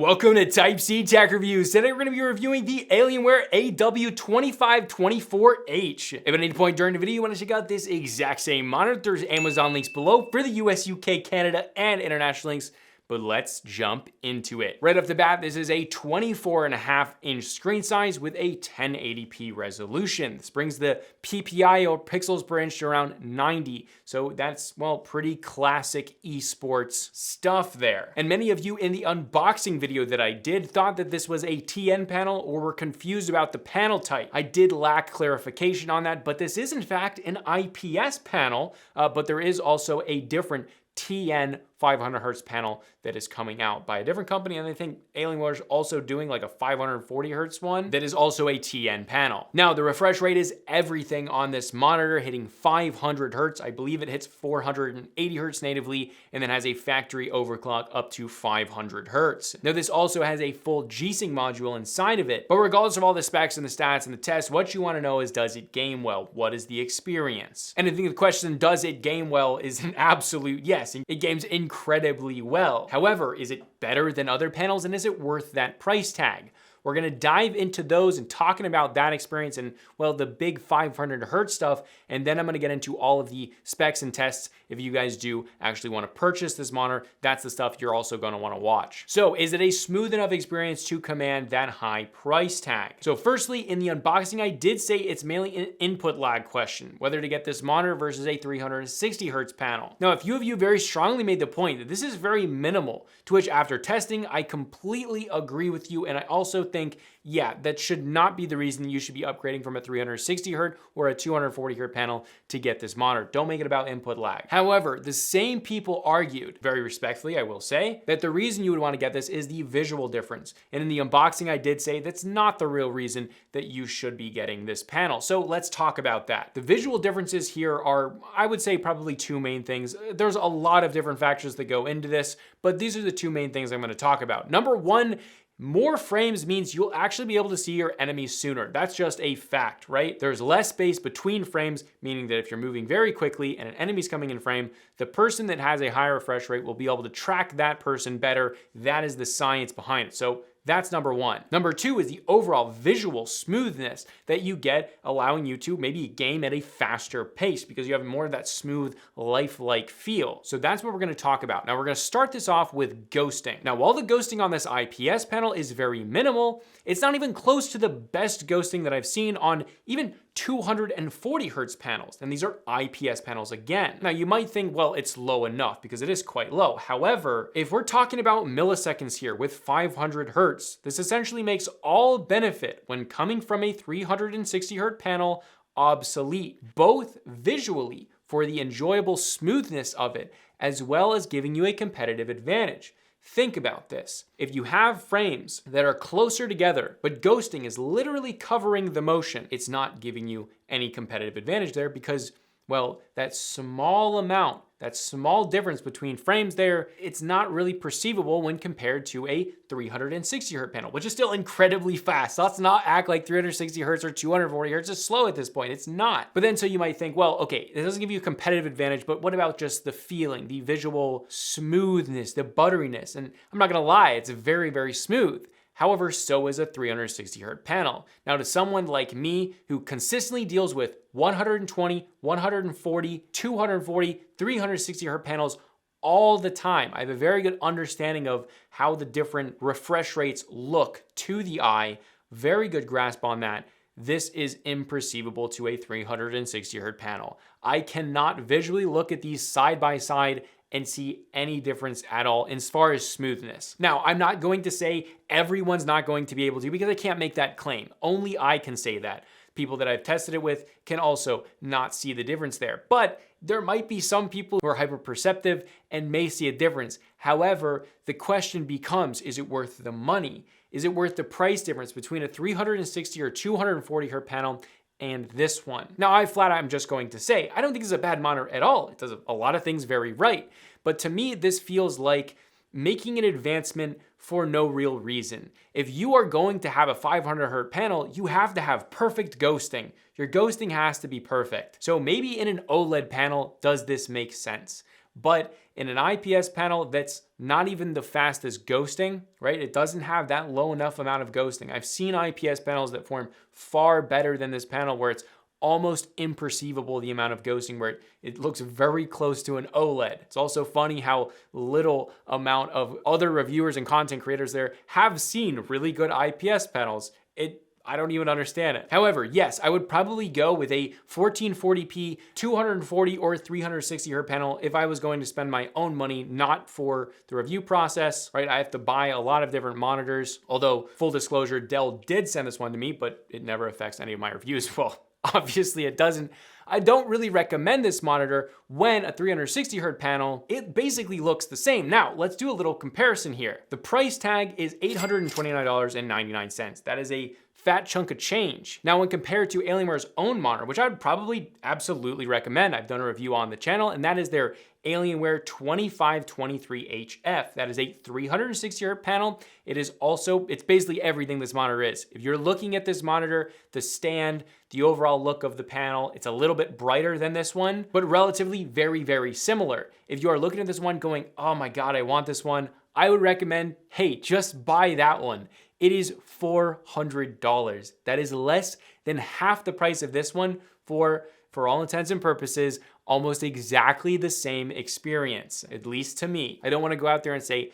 Welcome to Type C Tech Reviews. Today we're going to be reviewing the Alienware AW2524H. If at any point during the video you want to check out this exact same monitor, there's Amazon links below for the US, UK, Canada, and international links. But let's jump into it. Right off the bat, this is a 24.5-inch screen size with a 1080p resolution. This brings the PPI or pixels per inch to around 90. So that's, well, pretty classic esports stuff there. And many of you in the unboxing video that I did thought that this was a TN panel or were confused about the panel type. I did lack clarification on that, but this is in fact an IPS panel, but there is also a different TN 500Hz panel that is coming out by a different company, and I think Alienware is also doing like a 540Hz one that is also a TN panel. Now, the refresh rate is everything on this monitor, hitting 500Hz. I believe it hits 480Hz natively, and then has a factory overclock up to 500Hz. Now, this also has a full G-Sync module inside of it, but regardless of all the specs and the stats and the tests, what you want to know is, does it game well? What is the experience? And I think the question, does it game well, is an absolute yes. It games incredibly well. However, is it better than other panels, and is it worth that price tag? We're gonna dive into those and talking about that experience and, well, the big 500Hz stuff, and then I'm gonna get into all of the specs and tests if you guys do actually wanna purchase this monitor. That's the stuff you're also gonna wanna watch. So is it a smooth enough experience to command that high price tag? So firstly, in the unboxing, I did say it's mainly an input lag question, whether to get this monitor versus a 360Hz panel. Now, a few of you very strongly made the point that this is very minimal, to which after testing, I completely agree with you, and I also think, yeah, that should not be the reason you should be upgrading from a 360Hz or a 240Hz panel to get this monitor. Don't make it about input lag. However, the same people argued, very respectfully I will say, that the reason you would want to get this is the visual difference. And in the unboxing I did say that's not the real reason that you should be getting this panel. So let's talk about that. The visual differences here are, I would say, probably two main things. There's a lot of different factors that go into this, but these are the two main things I'm going to talk about. Number one, more frames means you'll actually be able to see your enemies sooner. That's just a fact, right? There's less space between frames, meaning that if you're moving very quickly and an enemy's coming in frame, the person that has a higher refresh rate will be able to track that person better. That is the science behind it. So that's number one. Number two is the overall visual smoothness that you get, allowing you to maybe game at a faster pace because you have more of that smooth, lifelike feel. So that's what we're gonna talk about. Now we're gonna start this off with ghosting. Now, while the ghosting on this IPS panel is very minimal, it's not even close to the best ghosting that I've seen on even 240Hz panels, and these are IPS panels again. Now you might think, well, it's low enough because it is quite low. However, if we're talking about milliseconds here with 500Hz, this essentially makes all benefit when coming from a 360Hz panel obsolete, both visually for the enjoyable smoothness of it, as well as giving you a competitive advantage. Think about this. If you have frames that are closer together, but ghosting is literally covering the motion, it's not giving you any competitive advantage there because, well, that small amount, that small difference between frames there, it's not really perceivable when compared to a 360Hz panel, which is still incredibly fast. So let's not act like 360Hz or 240Hz is slow at this point. It's not. But then so you might think, well, okay, it doesn't give you a competitive advantage, but what about just the feeling, the visual smoothness, the butteriness? And I'm not gonna lie, it's very, very smooth. However, so is a 360Hz panel. Now, to someone like me who consistently deals with 120, 140, 240, 360Hz panels all the time, I have a very good understanding of how the different refresh rates look to the eye, very good grasp on that. This is imperceivable to a 360Hz panel. I cannot visually look at these side by side and see any difference at all as far as smoothness. Now, I'm not going to say everyone's not going to be able to because I can't make that claim. Only I can say that. People that I've tested it with can also not see the difference there. But there might be some people who are hyper-perceptive and may see a difference. However, the question becomes, is it worth the money? Is it worth the price difference between a 360 or 240Hz panel and this one? Now, I'm just going to say, I don't think it's a bad monitor at all. It does a lot of things very right. But to me, this feels like making an advancement for no real reason. If you are going to have a 500Hz panel, you have to have perfect ghosting. Your ghosting has to be perfect. So maybe in an OLED panel, does this make sense? but in an IPS panel that's not even the fastest ghosting, right? It doesn't have that low enough amount of ghosting. I've seen IPS panels that form far better than this panel where it's almost imperceivable the amount of ghosting, where it looks very close to an OLED. It's also funny how little amount of other reviewers and content creators there have seen really good IPS panels. I don't even understand it. However, yes, I would probably go with a 1440p, 240 or 360 Hz panel if I was going to spend my own money, not for the review process, right? I have to buy a lot of different monitors. Although, full disclosure, Dell did send this one to me, but it never affects any of my reviews. Well, obviously it doesn't. I don't really recommend this monitor when a 360 Hz panel, it basically looks the same. Now, let's do a little comparison here. The price tag is $829.99. That is a fat chunk of change. Now, when compared to Alienware's own monitor, which I would probably absolutely recommend, I've done a review on the channel, and that is their Alienware AW2523HF. That is a 360 Hz panel. It's basically everything this monitor is. If you're looking at this monitor, the stand, the overall look of the panel, it's a little bit brighter than this one, but relatively very, very similar. If you are looking at this one going, oh my God, I want this one, I would recommend, hey, just buy that one. It is $400. That is less than half the price of this one for all intents and purposes, almost exactly the same experience, at least to me. I don't want to go out there and say,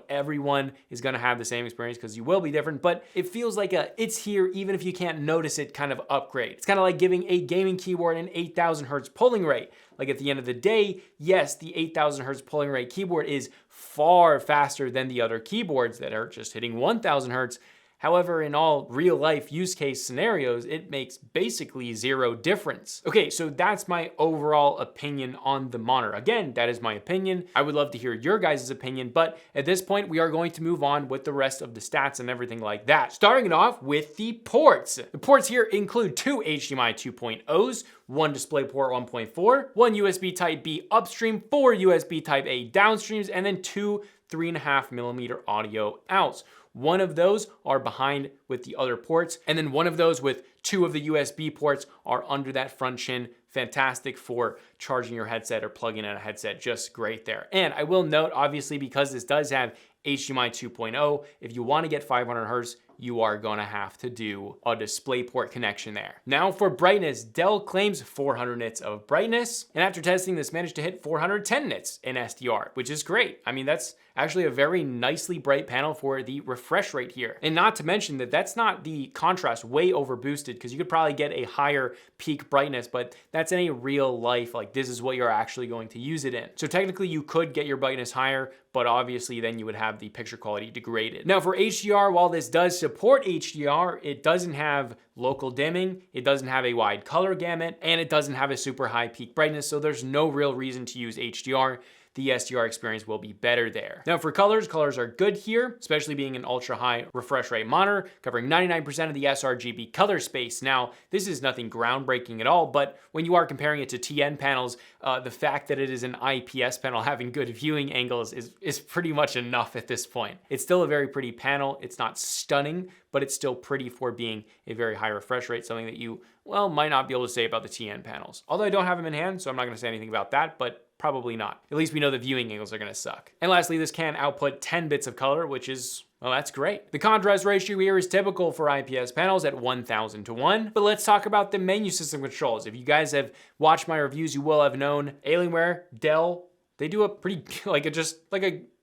everyone is going to have the same experience, because you will be different, but it feels like it's here even if you can't notice it kind of upgrade. It's kind of like giving a gaming keyboard an 8,000 Hertz pulling rate. Like at the end of the day, yes, the 8,000 Hertz pulling rate keyboard is far faster than the other keyboards that are just hitting 1,000 Hertz. However, in all real life use case scenarios, it makes basically zero difference. Okay, so that's my overall opinion on the monitor. Again, that is my opinion. I would love to hear your guys' opinion, but at this point, we are going to move on with the rest of the stats and everything like that. Starting it off with the ports. The ports here include two HDMI 2.0s, one DisplayPort 1.4, one USB Type-B upstream, four USB Type-A downstreams, and then two 3.5mm audio outs. One of those are behind with the other ports, and then one of those with two of the USB ports are under that front chin. Fantastic for charging your headset or plugging in a headset, just great there. And I will note, obviously, because this does have HDMI 2.0, if you want to get 500 Hz, you are gonna have to do a DisplayPort connection there. Now for brightness, Dell claims 400 nits of brightness, and after testing this managed to hit 410 nits in SDR, which is great. I mean, that's actually a very nicely bright panel for the refresh rate here. And not to mention that that's not the contrast way over boosted, because you could probably get a higher peak brightness, but that's in a real life, like this is what you're actually going to use it in. So technically you could get your brightness higher, but obviously then you would have the picture quality degraded. Now for HDR, while this does support HDR, it doesn't have local dimming, it doesn't have a wide color gamut, and it doesn't have a super high peak brightness, so there's no real reason to use HDR. The SDR experience will be better there. Now for colors are good here, especially being an ultra high refresh rate monitor, covering 99% of the sRGB color space. Now, this is nothing groundbreaking at all, but when you are comparing it to TN panels, the fact that it is an IPS panel having good viewing angles is pretty much enough at this point. It's still a very pretty panel. It's not stunning, but it's still pretty for being a very high refresh rate, something that you, well, might not be able to say about the TN panels. Although I don't have them in hand, so I'm not gonna say anything about that, but probably not. At least we know the viewing angles are gonna suck. And lastly, this can output 10 bits of color, which is, well, that's great. The contrast ratio here is typical for IPS panels at 1,000:1, but let's talk about the menu system controls. If you guys have watched my reviews, you will have known Alienware, Dell, they do a pretty,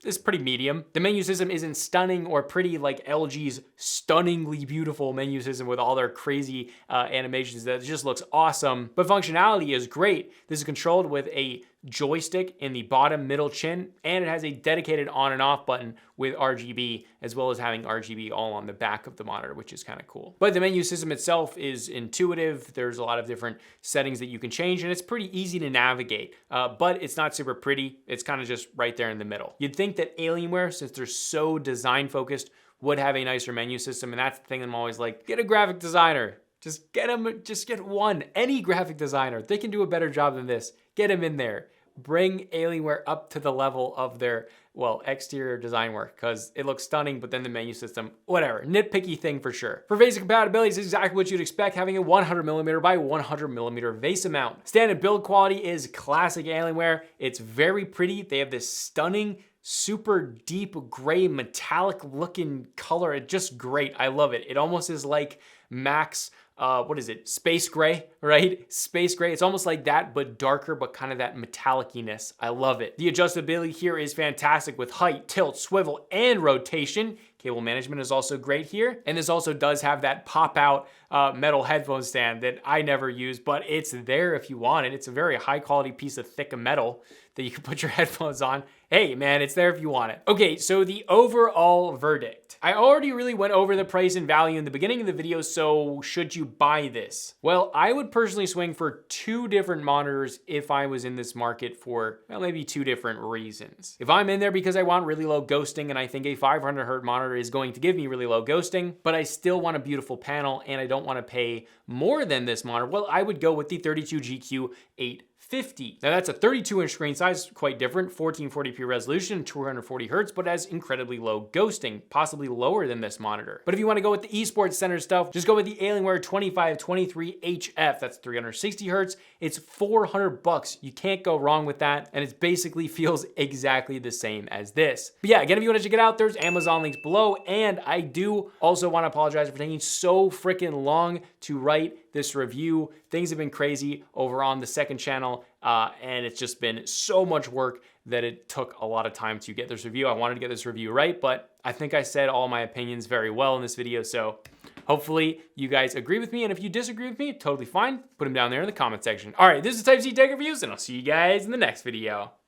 it's pretty medium. The menu system isn't stunning or pretty like LG's stunningly beautiful menu system with all their crazy animations that just looks awesome, but functionality is great. This is controlled with a joystick in the bottom middle chin, and it has a dedicated on and off button with RGB, as well as having RGB all on the back of the monitor, which is kind of cool. But the menu system itself is intuitive. There's a lot of different settings that you can change, and it's pretty easy to navigate, but it's not super pretty. It's kind of just right there in the middle. You'd think that Alienware, since they're so design focused, would have a nicer menu system, and that's the thing I'm always like, get a graphic designer. Just get one, any graphic designer. They can do a better job than this. Get them in there. Bring Alienware up to the level of their well, exterior design work, because it looks stunning, but then the menu system, whatever, nitpicky thing for sure. For Vesa compatibility, it's exactly what you'd expect, having a 100mm by 100mm Vesa mount. Standard build quality is classic Alienware. It's very pretty. They have this stunning, super deep gray metallic looking color. It's just great. I love it. It almost is like Mac's what is it? Space gray, right? Space gray. It's almost like that, but darker, but kind of that metallic-ness. I love it. The adjustability here is fantastic with height, tilt, swivel, and rotation. Cable management is also great here. And this also does have that pop-out metal headphone stand that I never use, but it's there if you want it. It's a very high-quality piece of thick metal that you can put your headphones on. Hey, man, it's there if you want it. Okay, so the overall verdict. I already really went over the price and value in the beginning of the video, so should you buy this? Well, I would personally swing for 2 different monitors if I was in this market for, well, maybe 2 different reasons. If I'm in there because I want really low ghosting, and I think a 500Hz monitor is going to give me really low ghosting, but I still want a beautiful panel and I don't want to pay more than this monitor, well, I would go with the 32GQ850. Now that's a 32-inch screen size, quite different, 1440p resolution, 240Hz, but has incredibly low ghosting, possibly lower than this monitor. But if you want to go with the esports center stuff, just go with the Alienware AW2523HF. That's 360Hz. It's $400. You can't go wrong with that, and it basically feels exactly the same as this. But yeah, again, if you want to check it out, there's Amazon links below, and I do also want to apologize for taking so freaking long to write this review. Things have been crazy over on the second channel, and it's just been so much work that it took a lot of time to get this review. I wanted to get this review right, but I think I said all my opinions very well in this video, so hopefully you guys agree with me, and if you disagree with me, totally fine. Put them down there in the comment section. All right, this is Type C Tech Reviews, and I'll see you guys in the next video.